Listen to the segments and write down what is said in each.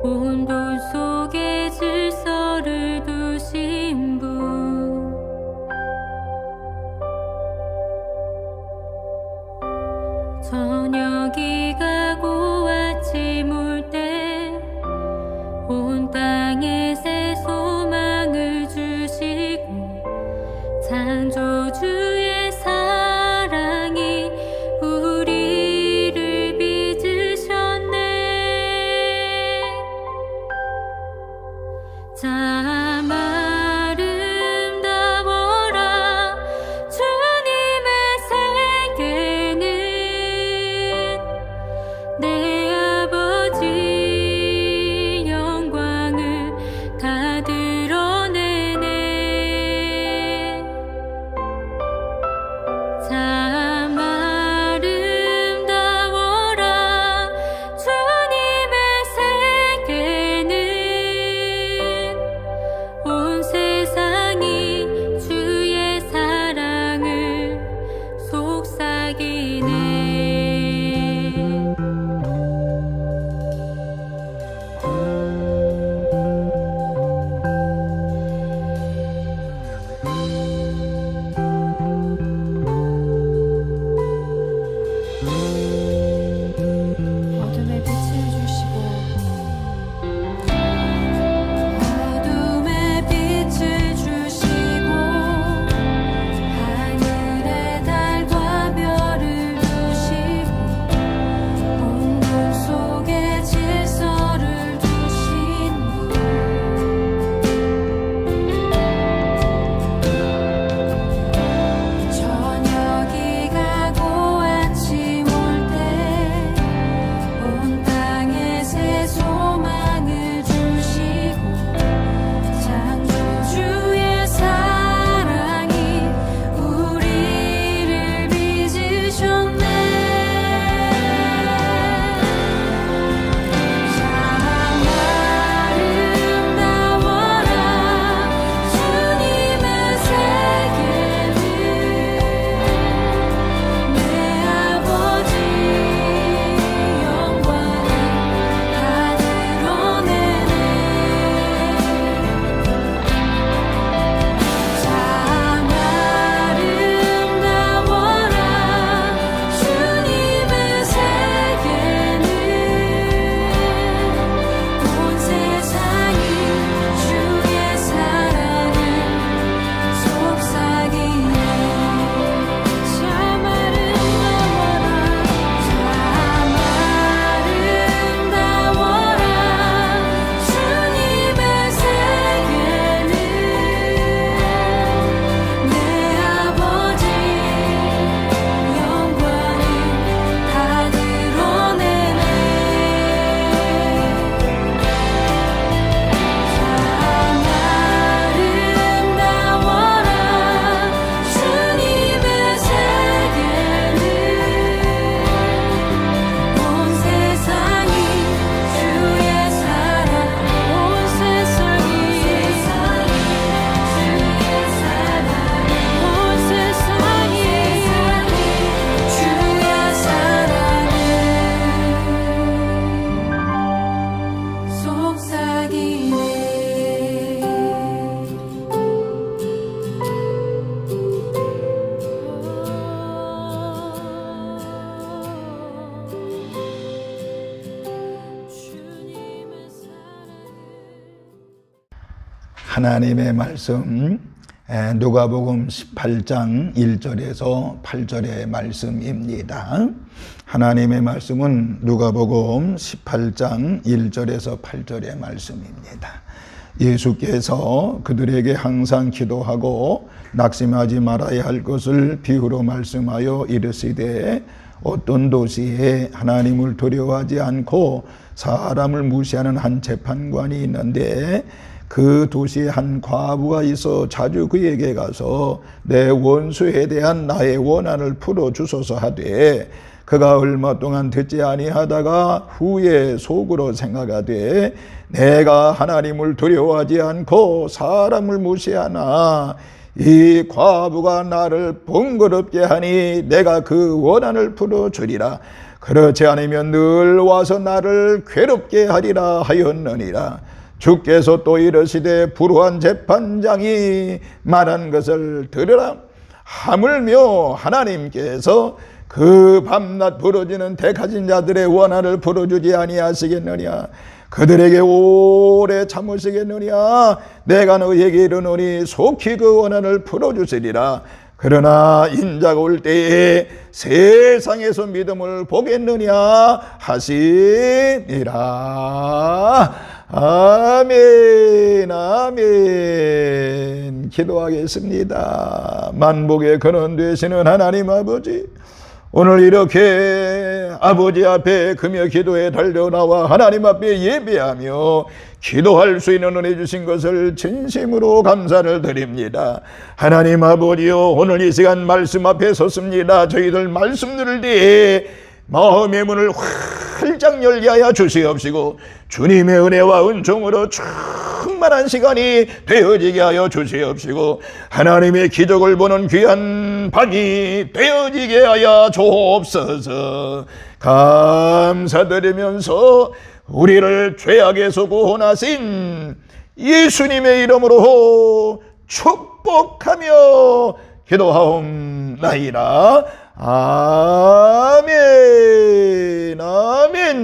혼돈 속에 질서를 두신 분, 저녁이 가고 아침 올 때 온 땅에 새 소망을 주시고, 창조주의 사랑이 우리를 빚으셨네. 참 아름다워라 주님의 세계는, 내 아버지 영광을 다 드러내네. 참 아름다워라 주님의 세계는, 온 세상이 주의 사랑을 속삭이네. 어둠에 빛을 주시고 어둠에 빛을 주시고, 하늘에 달과 별을 두시고, 혼돈 속에 질서를 두신 분, 저녁이 가고 아침 올 때 온 땅에 새 소망을 주시고, 창조주의 사랑이 우리를 빚으셨네. 참 아름다워라 주님의 세계는, 내 아버지 영광을 다 드러내네. 참 아름다워라 주님의 세계는, 온 세상이 주의 사랑을 속삭이네. 참 아름다워라, 참 아름다워라 주님의 세계는, 내 아버지 영광을 다 드러내네. 참 아름다워라 주님의 세계는, 온 세상이 주의 사랑, 온 세상이 주의 사랑, 온 세상이 주의 사랑을 속삭이네. 주님의 사랑을. 하나님의 말씀 누가복음 18장 1절에서 8절의 말씀입니다. 하나님의 말씀은 누가복음 18장 1절에서 8절의 말씀입니다. 예수께서 그들에게 항상 기도하고 낙심하지 말아야 할 것을 비유로 말씀하여 이르시되, 어떤 도시에 하나님을 두려워하지 않고 사람을 무시하는 한 재판관이 있는데, 그 도시에 한 과부가 있어 자주 그에게 가서 내 원수에 대한 나의 원한을 풀어주소서 하되, 그가 얼마 동안 듣지 아니하다가 후에 속으로 생각하되, 내가 하나님을 두려워하지 않고 사람을 무시하나 이 과부가 나를 번거롭게 하니 내가 그 원한을 풀어주리라. 그렇지 않으면 늘 와서 나를 괴롭게 하리라 하였느니라. 주께서 또 이르시되 불우한 재판장이 말한 것을 들으라. 하물며 하나님께서 그 밤낮 부러지는 택하신 자들의 원한을 풀어주지 아니하시겠느냐. 그들에게 오래 참으시겠느냐. 내가 너희에게 이르노니 속히 그 원한을 풀어주시리라. 그러나 인자가 올 때에 세상에서 믿음을 보겠느냐 하시니라. 아멘, 아멘. 기도하겠습니다. 만복의 근원 되시는 하나님 아버지, 오늘 이렇게 아버지 앞에 금요 기도에 달려나와 하나님 앞에 예배하며 기도할 수 있는 은혜 주신 것을 진심으로 감사를 드립니다. 하나님 아버지요, 오늘 이 시간 말씀 앞에 섰습니다. 저희들 말씀 들을 때에 마음의 문을 활짝 열게 하여 주시옵시고 주님의 은혜와 은총으로 충만한 시간이 되어지게 하여 주시옵시고 하나님의 기적을 보는 귀한 밤이 되어지게 하여 주옵소서. 감사드리면서 우리를 죄악에서 구원하신 예수님의 이름으로 축복하며 기도하옵나이다. 아멘, 아멘.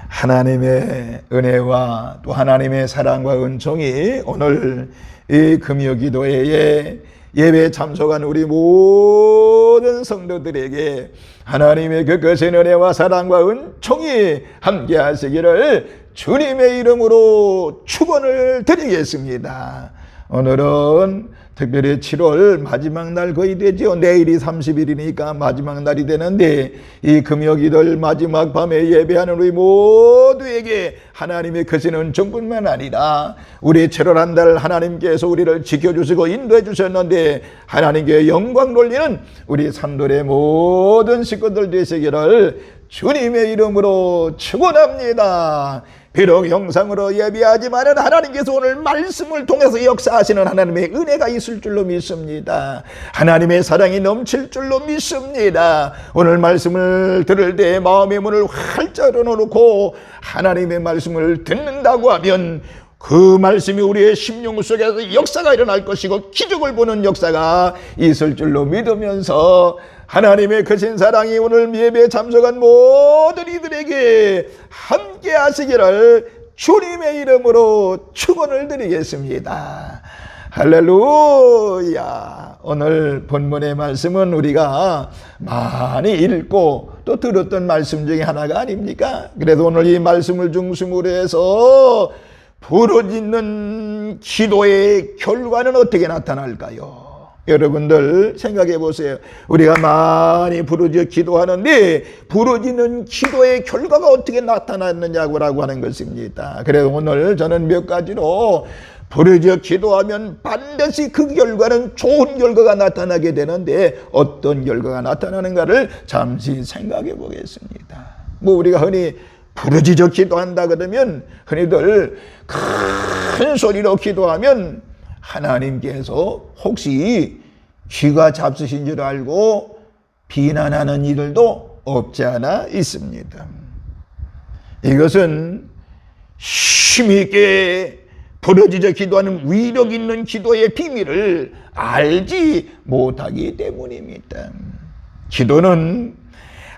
하나님의 은혜와 또 하나님의 사랑과 은총이 오늘 이 금요 기도회에 예배에 참석한 우리 모든 성도들에게 하나님의 그 거센 은혜와 사랑과 은총이 함께 하시기를 주님의 이름으로 축원을 드리겠습니다. 오늘은 특별히 7월 마지막 날 거의 되죠. 내일이 30일이니까 마지막 날이 되는데 이 금요기도일 마지막 밤에 예배하는 우리 모두에게 하나님의 크신 은총뿐만 아니라 우리 7월 한 달 하나님께서 우리를 지켜주시고 인도해 주셨는데 하나님께 영광 돌리는 우리 산돌의 모든 식구들 되시기를 주님의 이름으로 축원합니다. 비록 영상으로 예배하지만 하나님께서 오늘 말씀을 통해서 역사하시는 하나님의 은혜가 있을 줄로 믿습니다. 하나님의 사랑이 넘칠 줄로 믿습니다. 오늘 말씀을 들을 때 마음의 문을 활짝 열어놓고 하나님의 말씀을 듣는다고 하면 그 말씀이 우리의 심령 속에서 역사가 일어날 것이고 기적을 보는 역사가 있을 줄로 믿으면서 하나님의 크신 사랑이 오늘 예배에 참석한 모든 이들에게 함께 하시기를 주님의 이름으로 축원을 드리겠습니다. 할렐루야. 오늘 본문의 말씀은 우리가 많이 읽고 또 들었던 말씀 중에 하나가 아닙니까? 그래서 오늘 이 말씀을 중심으로 해서 부르짖는 기도의 결과는 어떻게 나타날까요? 여러분들 생각해 보세요. 우리가 많이 부르짖어 기도하는데 부르짖는 기도의 결과가 어떻게 나타났느냐고 하는 것입니다. 그래서 오늘 저는 몇 가지로 부르짖어 기도하면 반드시 그 결과는 좋은 결과가 나타나게 되는데 어떤 결과가 나타나는가를 잠시 생각해 보겠습니다. 뭐 우리가 흔히 부르짖어 기도한다 그러면 흔히들 큰 소리로 기도하면 하나님께서 혹시 귀가 잡수신 줄 알고 비난하는 이들도 없지 않아 있습니다. 이것은 힘있게 부르짖어 기도하는 위력 있는 기도의 비밀을 알지 못하기 때문입니다. 기도는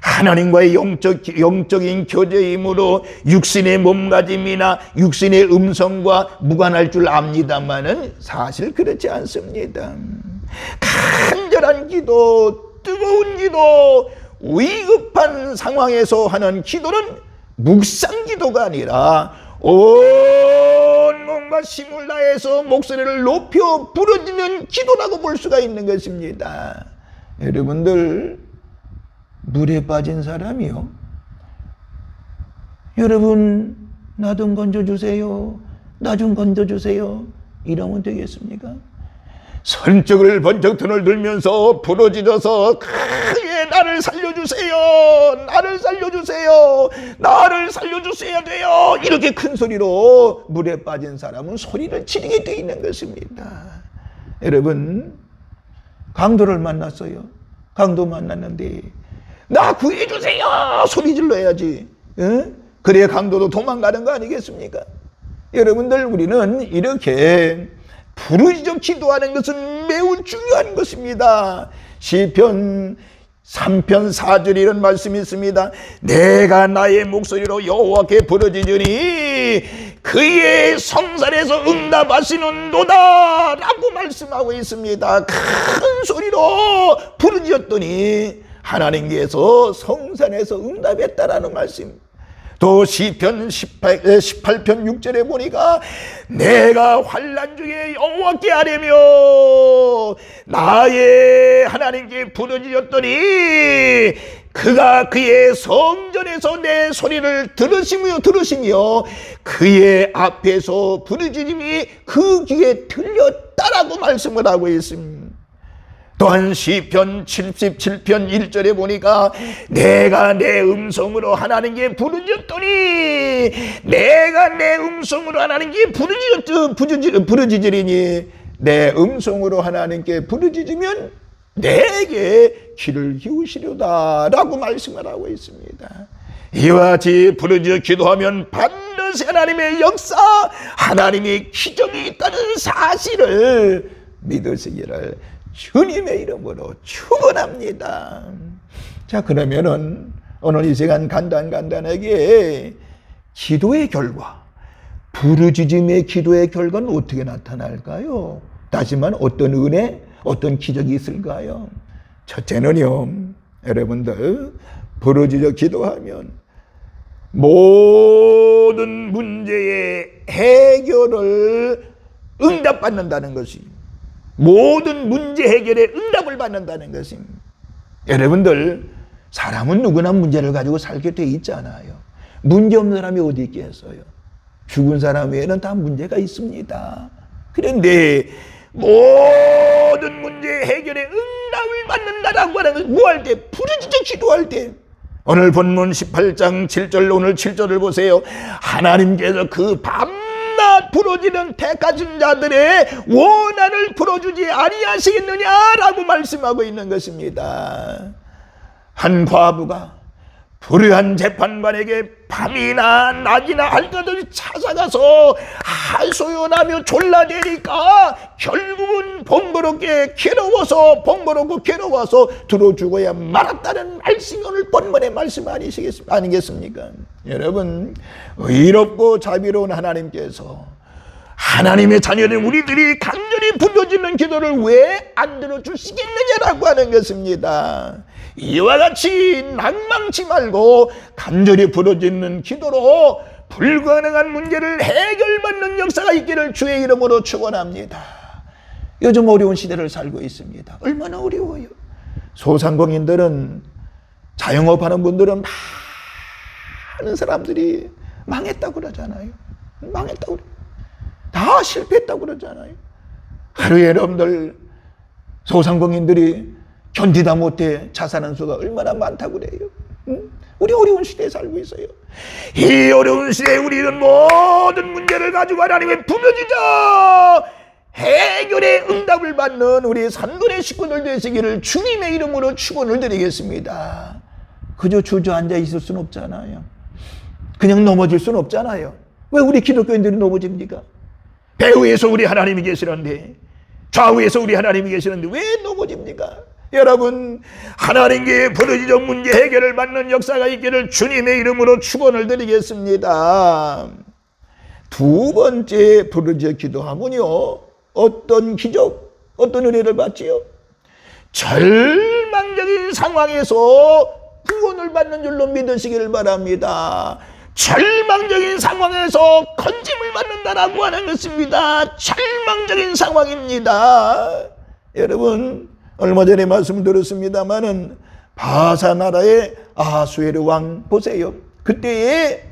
하나님과의 영적인 교제이므로 육신의 몸가짐이나 육신의 음성과 무관할 줄 압니다만은 사실 그렇지 않습니다. 간절한 기도, 뜨거운 기도, 위급한 상황에서 하는 기도는 묵상 기도가 아니라 온 몸과 힘을 다해서 목소리를 높여 부르짖는 기도라고 볼 수가 있는 것입니다. 여러분들 물에 빠진 사람이요, 여러분 나 좀 건져주세요, 나 좀 건져주세요 이러면 되겠습니까? 선적을 번쩍 등을 들면서 부러지셔서 크게 나를 살려주세요, 나를 살려주세요, 나를 살려주셔야 돼요 이렇게 큰 소리로 물에 빠진 사람은 소리를 지르게 되어 있는 것입니다. 여러분 강도를 만났어요. 강도 만났는데 나 구해주세요 소리 질러야지. 그래야 강도도 도망가는 거 아니겠습니까? 여러분들, 우리는 이렇게 부르짖어 기도하는 것은 매우 중요한 것입니다. 시편 3편 4절 이런 말씀이 있습니다. 내가 나의 목소리로 여호와께 부르짖으니 그의 성산에서 응답하시는도다 라고 말씀하고 있습니다. 큰 소리로 부르짖었더니 하나님께서 성산에서 응답했다라는 말씀. 또 시편 18편 6절에 보니까 내가 환난 중에 여호와께 아뢰며 나의 하나님께 부르짖었더니 그가 그의 성전에서 내 소리를 들으시며 그의 앞에서 부르짖음이 그 귀에 들렸다라고 말씀을 하고 있습니다. 또한 시편 77편 1절에 보니까 내가 내 음성으로 하나님께 부르짖었더니 내가 내 음성으로 하나님께 부르짖으리니 내 음성으로 하나님께 부르짖으면 내게 귀를 기우시려다 라고 말씀을 하고 있습니다. 이와 같이 부르짖어 기도하면 반드시 하나님의 역사, 하나님의 기적이 있다는 사실을 믿으시기를 주님의 이름으로 축원합니다. 자, 그러면은 오늘 이 시간 간단하게 기도의 결과, 부르짖음의 기도의 결과는 어떻게 나타날까요? 다시 말하면 어떤 은혜, 어떤 기적이 있을까요? 첫째는요, 여러분들 부르짖어 기도하면 모든 문제의 해결을 응답받는다는 것이, 모든 문제 해결에 응답을 받는다는 것입니다. 여러분들, 사람은 누구나 문제를 가지고 살게 돼 있잖아요. 문제 없는 사람이 어디 있겠어요? 죽은 사람 외에는 다 문제가 있습니다. 그런데 모든 문제 해결에 응답을 받는다라고 하는 것은 뭐 할 때? 부르짖어 기도할 때. 오늘 본문 18장 7절, 오늘 7절을 보세요. 하나님께서 그 밤낮 부르짖는 택하신 자들의 원한을 풀어주지 아니하시겠느냐라고 말씀하고 있는 것입니다. 한 과부가 불의한 재판관에게 밤이나 낮이나 할 것 없이 찾아가서 하소연하며 졸라대니까 결국은 번거롭고 괴로워서 들어주고야 말았다는 말씀이 오늘 본문의 말씀 아니겠습니까? 여러분, 의롭고 자비로운 하나님께서 하나님의 자녀는 우리들이 간절히 부르짖는 기도를 왜 안 들어주시겠느냐라고 하는 것입니다. 이와 같이 낭망치 말고 간절히 부르짖는 기도로 불가능한 문제를 해결받는 역사가 있기를 주의 이름으로 축원합니다. 요즘 어려운 시대를 살고 있습니다. 얼마나 어려워요. 소상공인들은, 자영업하는 분들은 많은 사람들이 망했다고 그러잖아요. 망했다고 그래요. 다 실패했다고 그러잖아요. 하루에 여러분들 소상공인들이 견디다 못해 자살한 수가 얼마나 많다고 그래요. 우리 어려운 시대에 살고 있어요. 이 어려운 시대에 우리는 모든 문제를 가지고 하나님의 부르짖어 해결의 응답을 받는 우리 산군의 식구들 되시기를 주님의 이름으로 축원을 드리겠습니다. 그저 주저앉아 있을 수는 없잖아요. 그냥 넘어질 수는 없잖아요. 왜 우리 기독교인들이 넘어집니까? 배후에서 우리 하나님이 계시는데, 좌우에서 우리 하나님이 계시는데 왜 넘어집니까? 여러분, 하나님께 부르짖어 문제 해결을 받는 역사가 있기를 주님의 이름으로 축원을 드리겠습니다. 두 번째 부르짖어 기도하면요, 어떤 기적, 어떤 은혜를 받지요? 절망적인 상황에서 구원을 받는 줄로 믿으시기를 바랍니다. 절망적인 상황에서 건짐을 받는다라고 하는 것입니다. 절망적인 상황입니다. 여러분, 얼마 전에 말씀을 들었습니다마는 바사 나라의 아하수에르 왕 보세요. 그때에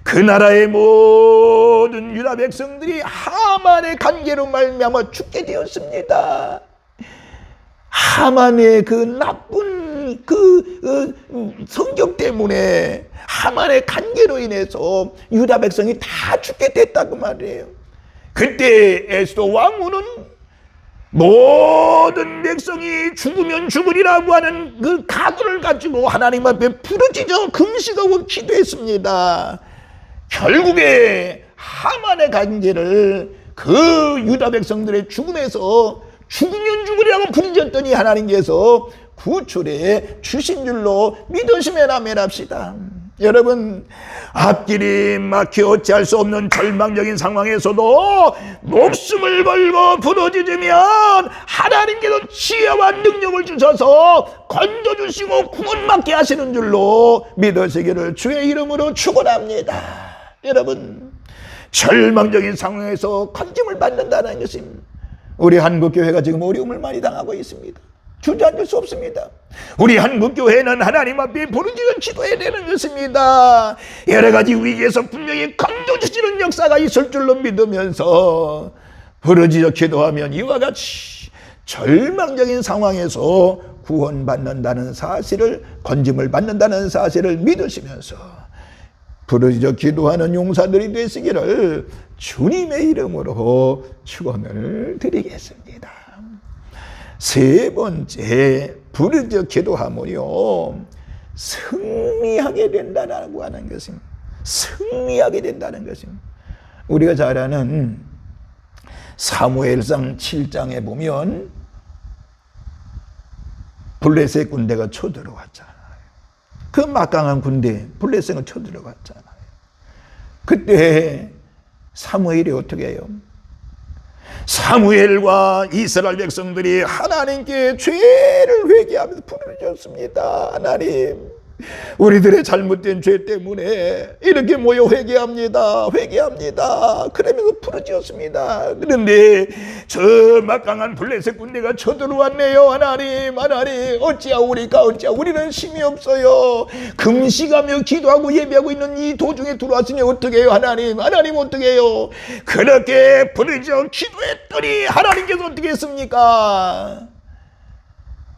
그 나라의 모든 유다 백성들이 하만의 관계로 말미암아 죽게 되었습니다. 하만의 그 나쁜 성격 때문에, 하만의 관계로 인해서 유다 백성이 다 죽게 됐다고 말이에요. 그때 에스더 왕후는 모든 백성이 죽으면 죽으리라고 하는 그 각오를 가지고 하나님 앞에 부르짖어 금식하고 기도했습니다. 결국에 하만의 간제를 그 유다 백성들의 죽음에서 죽으면 죽으리라고 부르짖었더니 하나님께서 구출해 주신 줄로 믿으시면 아멘합시다. 여러분, 앞길이 막혀 어찌할 수 없는 절망적인 상황에서도 목숨을 걸고 부르짖으면 하나님께서 지혜와 능력을 주셔서 건져주시고 구원받게 하시는 줄로 믿으시기를 주의 이름으로 축원합니다. 여러분, 절망적인 상황에서 건짐을 받는다는 것입니다. 우리 한국교회가 지금 어려움을 많이 당하고 있습니다. 주저앉을 수 없습니다. 우리 한국교회는 하나님 앞에 부르짖어 기도해야 되는 것입니다. 여러 가지 위기에서 분명히 건져주시는 역사가 있을 줄로 믿으면서 부르짖어 기도하면 이와 같이 절망적인 상황에서 구원받는다는 사실을, 건짐을 받는다는 사실을 믿으시면서 부르짖어 기도하는 용사들이 되시기를 주님의 이름으로 축원을 드리겠습니다. 세 번째, 부르짖어 기도하면요 승리하게 된다라고 하는 것입니다. 승리하게 된다는 것입니다. 우리가 잘 아는 사무엘상 7장에 보면 블레셋 군대가 쳐들어왔잖아요. 그 막강한 군대 블레셋을 쳐들어갔잖아요. 그때 사무엘이 어떻게 해요? 사무엘과 이스라엘 백성들이 하나님께 죄를 회개하면서 부르짖었습니다. 하나님, 우리들의 잘못된 죄 때문에 이렇게 모여 회개합니다. 그러면서 부르짖었습니다. 그런데 저 막강한 블레셋 군대가 쳐들어왔네요. 하나님 어찌하오리까? 우리는 힘이 없어요. 금식하며 기도하고 예배하고 있는 이 도중에 들어왔으니 어떻게 해요? 하나님 어떻게 해요? 그렇게 부르짖어 기도했더니 하나님께서 어떻게 했습니까?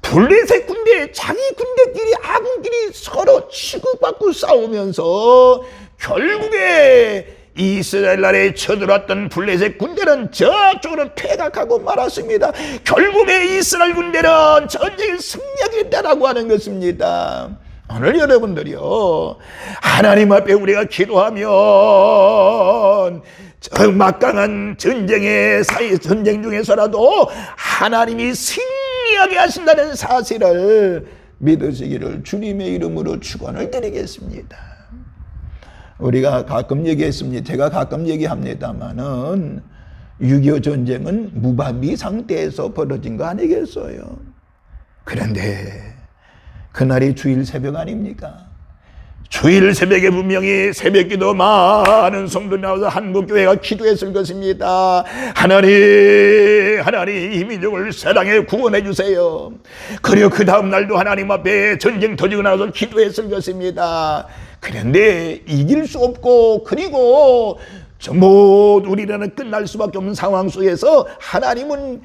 블레셋 군대, 자기 군대끼리, 아군끼리 서로 치고받고 싸우면서 결국에 이스라엘 나라에 쳐들어왔던 블레셋 군대는 저쪽으로 퇴각하고 말았습니다. 결국에 이스라엘 군대는 전쟁에 승리하게 됐다라고 하는 것입니다. 오늘 여러분들이요, 하나님 앞에 우리가 기도하면 저 막강한 전쟁 중에서라도 하나님이 승리하게 하신다는 사실을 믿으시기를 주님의 이름으로 축원을 드리겠습니다. 우리가 가끔 얘기했습니다. 제가 가끔 얘기합니다마는 6.25 전쟁은 무방비 상태에서 벌어진 거 아니겠어요? 그런데 그날이 주일 새벽 아닙니까? 주일 새벽에 분명히 새벽기도 많은 성도 나와서 한국교회가 기도했을 것입니다. 하나님 이 민족을 사랑해 구원해 주세요. 그리고 그 다음 날도 하나님 앞에 전쟁 터지고 나서 기도했을 것입니다. 그런데 이길 수 없고, 그리고 전부 우리라는 끝날 수밖에 없는 상황 속에서 하나님은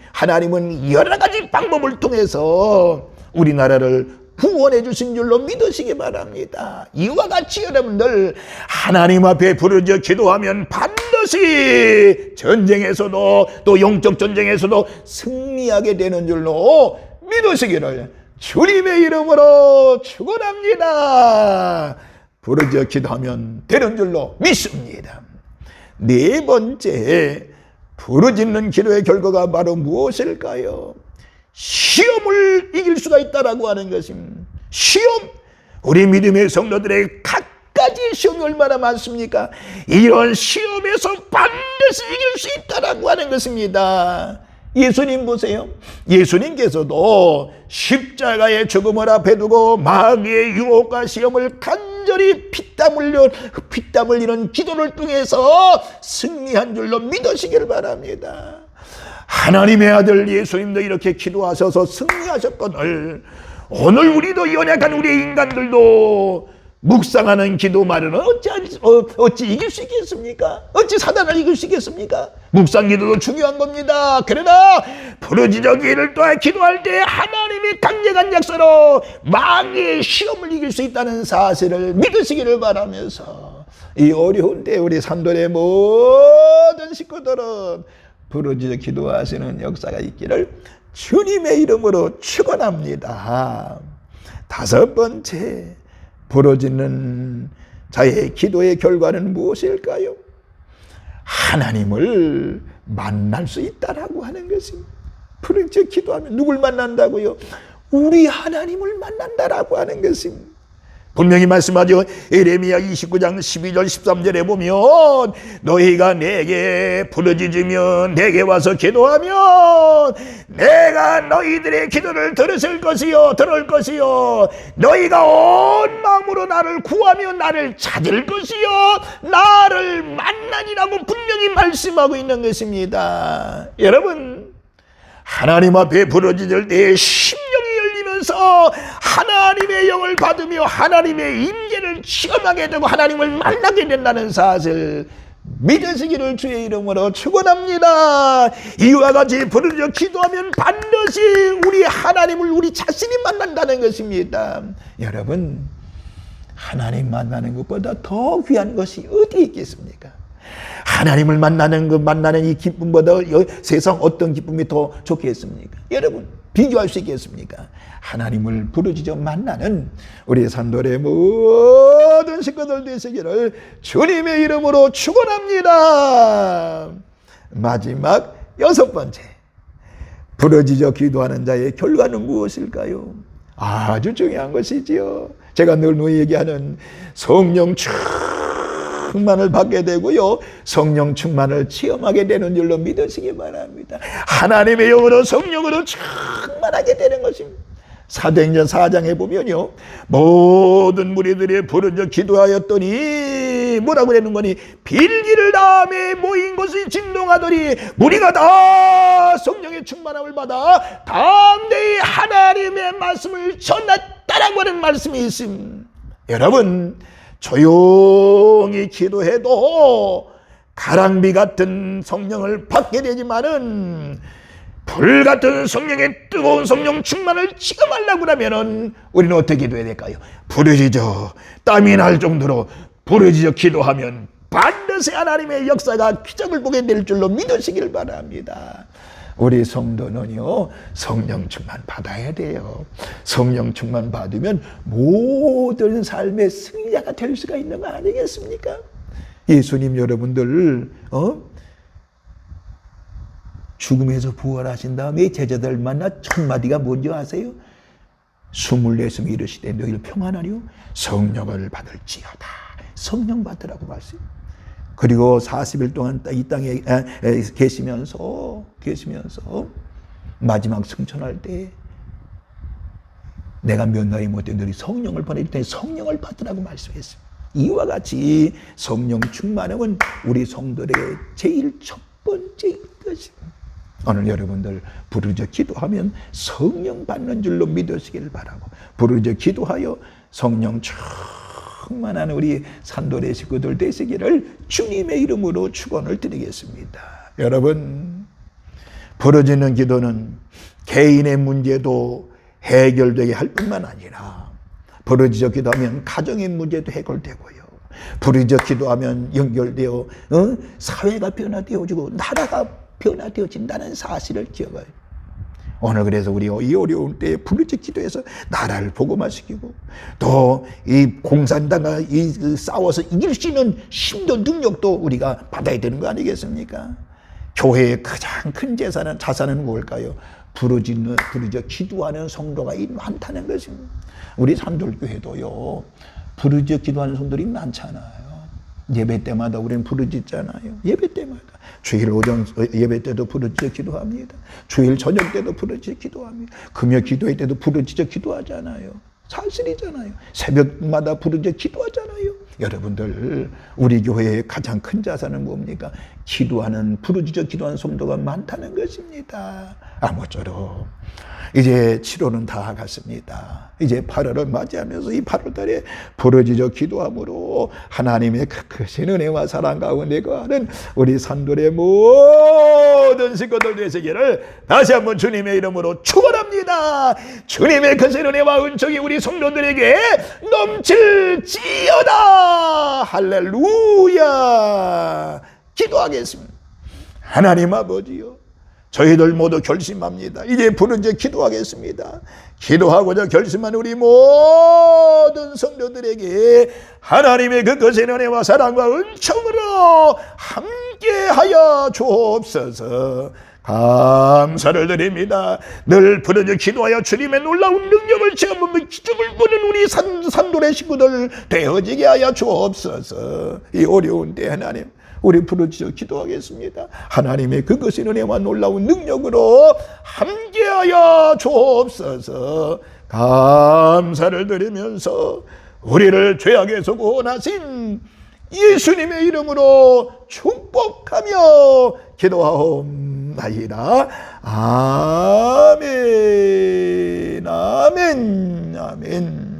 여러 가지 방법을 통해서 우리나라를 구원해 주신 줄로 믿으시기 바랍니다. 이와 같이 여러분들 하나님 앞에 부르짖어 기도하면 반드시 전쟁에서도, 또 영적 전쟁에서도 승리하게 되는 줄로 믿으시기를 주님의 이름으로 축원합니다. 부르짖어 기도하면 되는 줄로 믿습니다. 네 번째, 부르짖는 기도의 결과가 바로 무엇일까요? 시험을 이길 수가 있다라고 하는 것입니다. 시험, 우리 믿음의 성도들의 갖가지 시험이 얼마나 많습니까? 이런 시험에서 반드시 이길 수 있다라고 하는 것입니다. 예수님 보세요. 예수님께서도 십자가의 죽음을 앞에 두고 마귀의 유혹과 시험을 간절히 피땀 흘리는 기도를 통해서 승리한 줄로 믿으시기를 바랍니다. 하나님의 아들 예수님도 이렇게 기도하셔서 승리하셨거늘 오늘 우리도 연약한 우리의 인간들도 묵상하는 기도만으로는 어찌 이길 수 있겠습니까? 어찌 사단을 이길 수 있겠습니까? 묵상 기도도 중요한 겁니다. 그러나 부르짖어 기도할 때 하나님의 강력한 약속으로 마귀의 시험을 이길 수 있다는 사실을 믿으시기를 바라면서 이 어려운 때 우리 산돌의 모든 식구들은 부르짖어 기도하시는 역사가 있기를 주님의 이름으로 축원합니다. 다섯 번째, 부르짖는 자의 기도의 결과는 무엇일까요? 하나님을 만날 수 있다라고 하는 것입니다. 부르짖어 기도하면 누굴 만난다고요? 우리 하나님을 만난다라고 하는 것입니다. 분명히 말씀하죠. 예레미야 29장 12절 13절에 보면 너희가 내게 부르짖으면 내게 와서 기도하면 내가 너희들의 기도를 들을 것이요 너희가 온 마음으로 나를 구하면 나를 찾을 것이요 나를 만나니라고 분명히 말씀하고 있는 것입니다. 여러분, 하나님 앞에 부르짖을 때 심령이 열리면서 하나님의 영을 받으며 하나님의 임재를 체험하게 되고 하나님을 만나게 된다는 사실 믿으시기를 주의 이름으로 축원합니다. 이와 같이 부르짖어 기도하면 반드시 우리 하나님을 우리 자신이 만난다는 것입니다. 여러분, 하나님 만나는 것보다 더 귀한 것이 어디 있겠습니까? 하나님을 만나는 이 기쁨보다 세상 어떤 기쁨이 더 좋겠습니까? 여러분, 비교할 수 있겠습니까? 하나님을 부르짖어 만나는 우리 산돌의 모든 식구들 되시기를 주님의 이름으로 축원합니다. 마지막 여섯 번째, 부르짖어 기도하는 자의 결과는 무엇일까요? 아주 중요한 것이지요. 제가 늘 얘기하는 성령 충만을 받게 되고요, 성령 충만을 체험하게 되는 줄로 믿으시기 바랍니다. 하나님의 영으로 성령으로 충만하게 되는 것입니다. 사도행전 4장에 보면요, 모든 무리들이 부르짖어 기도하였더니 뭐라고 그러는 거니? 빌기를 다음에 모인 것이 진동하더니 무리가 다 성령의 충만함을 받아 담대히 하나님의 말씀을 전했다라고 하는 말씀이 있습니다. 여러분, 조용히 기도해도 가랑비 같은 성령을 받게 되지만은 불 같은 성령의 뜨거운 성령 충만을 체험하려고 하면은 우리는 어떻게 기도해야 될까요? 부르짖어 땀이 날 정도로 부르짖어 기도하면 반드시 하나님의 역사가 기적을 보게 될 줄로 믿으시길 바랍니다. 우리 성도는요, 성령 충만 받아야 돼요. 성령 충만 받으면 모든 삶의 승리자가 될 수가 있는 거 아니겠습니까? 예수님 여러분들 죽음에서 부활하신 다음에 제자들 만나 첫 마디가 뭔지 아세요? 숨을 내쉬며 이르시되 너희를 평안하리요 성령을 받을지어다. 성령 받으라고 말씀. 그리고 40일 동안 이 땅에 계시면서 마지막 승천할 때 내가 면하지 못해 너희 성령을 보낼 때 성령을 받으라고 말씀했습니다. 이와 같이 성령 충만함은 우리 성도의 제일 첫 번째 것입니다. 오늘 여러분들 부르짖어 기도하면 성령 받는 줄로 믿으시길 바라고, 부르짖어 기도하여 성령 충만한 우리 산돌의 식구들 되시기를 주님의 이름으로 축원을 드리겠습니다. 여러분, 부르짖는 기도는 개인의 문제도 해결되게 할 뿐만 아니라 부르짖어 기도하면 가정의 문제도 해결되고요, 부르짖어 기도하면 연결되어 사회가 변화되어지고 나라가 변화되어진다는 사실을 기억해요. 오늘 그래서 우리 이 어려운 때에 부르짖어 기도해서 나라를 복음화시키고 또 이 공산당과 싸워서 이길 수 있는 힘도 능력도 우리가 받아야 되는 거 아니겠습니까? 교회의 가장 큰 자산은 무엇일까요? 부르짖어 기도하는 성도가 많다는 것입니다. 우리 산돌교회도요, 부르짖어 기도하는 성도들이 많잖아요. 예배 때마다 우리는 부르짖잖아요. 예배 때마다 주일 오전 예배 때도 부르짖어 기도합니다. 주일 저녁 때도 부르짖어 기도합니다. 금요 기도회 때도 부르짖어 기도하잖아요. 사실이잖아요. 새벽마다 부르짖어 기도하잖아요. 여러분들, 우리 교회의 가장 큰 자산은 뭡니까? 부르짖어 기도하는 성도가 많다는 것입니다. 아무쪼록 이제 7월은 다 갔습니다. 이제 8월을 맞이하면서 이 8월달에 부르짖어 기도함으로 하나님의 크신 은혜와 사랑 가운데 거하는 우리 산돌의 모든 식구들 되시기를 다시 한번 주님의 이름으로 축원합니다. 주님의 크신 은혜와 은총이 우리 성도들에게 넘칠지어다. 할렐루야. 기도하겠습니다. 하나님 아버지요, 저희들 모두 결심합니다. 이제 부르짖어 기도하겠습니다. 기도하고자 결심한 우리 모든 성도들에게 하나님의 그 거센 은혜와 사랑과 은총으로 함께하여 주옵소서. 감사를 드립니다. 늘 부르짖어 기도하여 주님의 놀라운 능력을 체험하며 기적을 보는 우리 산돌의 식구들 되어지게 하여 주옵소서. 이 어려운 때 하나님, 우리 부르짖어 기도하겠습니다. 하나님의 그것의 은혜와 놀라운 능력으로 함께하여 주옵소서. 감사를 드리면서 우리를 죄악에서 구원하신 예수님의 이름으로 축복하며 기도하옵나이다. 아멘, 아멘, 아멘.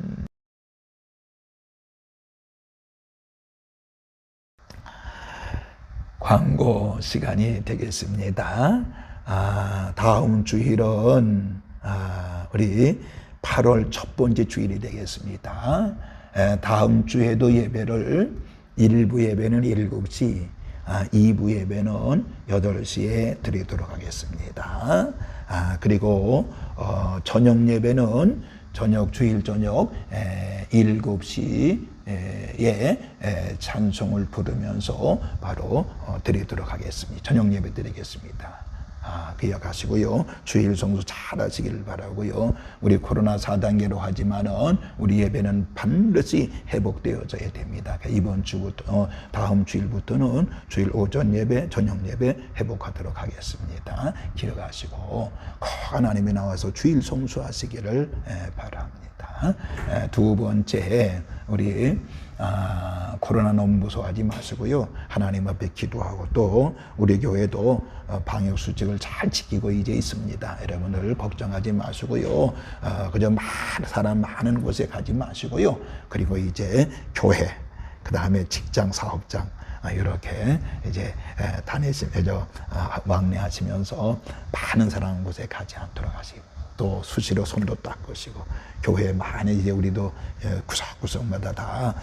광고 시간이 되겠습니다. 다음 주일은 우리 8월 첫 번째 주일이 되겠습니다. 다음 주에도 예배를 1부 예배는 7시, 2부 예배는 8시에 드리도록 하겠습니다. 그리고 저녁 예배는 주일 저녁 7시에 찬송을 부르면서 바로 드리도록 하겠습니다. 저녁 예배 드리겠습니다. 기억하시고요. 주일 성수 잘 하시길 바라고요. 우리 코로나 4단계로 하지만은 우리 예배는 반드시 회복되어져야 됩니다. 이번 주부터 다음 주일부터는 주일 오전 예배, 저녁 예배 회복하도록 하겠습니다. 기억하시고 꼭 하나님이 나와서 주일 성수하시기를 바랍니다. 두 번째, 우리 코로나 너무 무서워하지 마시고요. 하나님 앞에 기도하고 또 우리 교회도 방역 수칙을 잘 지키고 이제 있습니다. 여러분들 걱정하지 마시고요. 그저 사람 많은 곳에 가지 마시고요. 그리고 이제 교회, 그 다음에 직장, 사업장 이렇게 이제 다니시면서 왕래하시면서 많은 사람 곳에 가지 않도록 하시고, 또 수시로 손도 닦으시고, 교회에 많이 이제 우리도 구석구석마다 다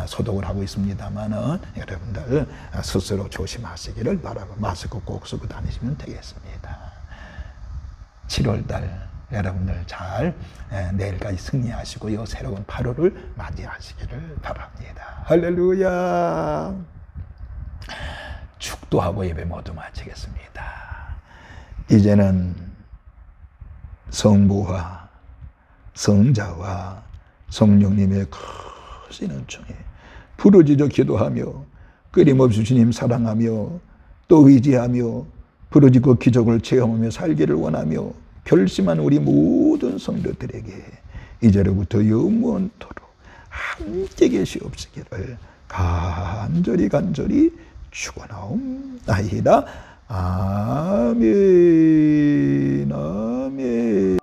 소독을 하고 있습니다만은 여러분들 스스로 조심하시기를 바라고 마스크 꼭 쓰고 다니시면 되겠습니다. 7월달 여러분들 잘 내일까지 승리하시고요. 새로운 8월을 맞이하시기를 바랍니다. 할렐루야. 축도하고 예배 모두 마치겠습니다. 이제는 성부와 성자와 성령님의 크신 은총에 부르짖어 기도하며 끊임없이 주님 사랑하며 또 의지하며 부르짖고 기적을 체험하며 살기를 원하며 결심한 우리 모든 성도들에게 이제로부터 영원토록 함께 계시옵시기를 간절히 축원하옵나이다. 아멘, 아멘.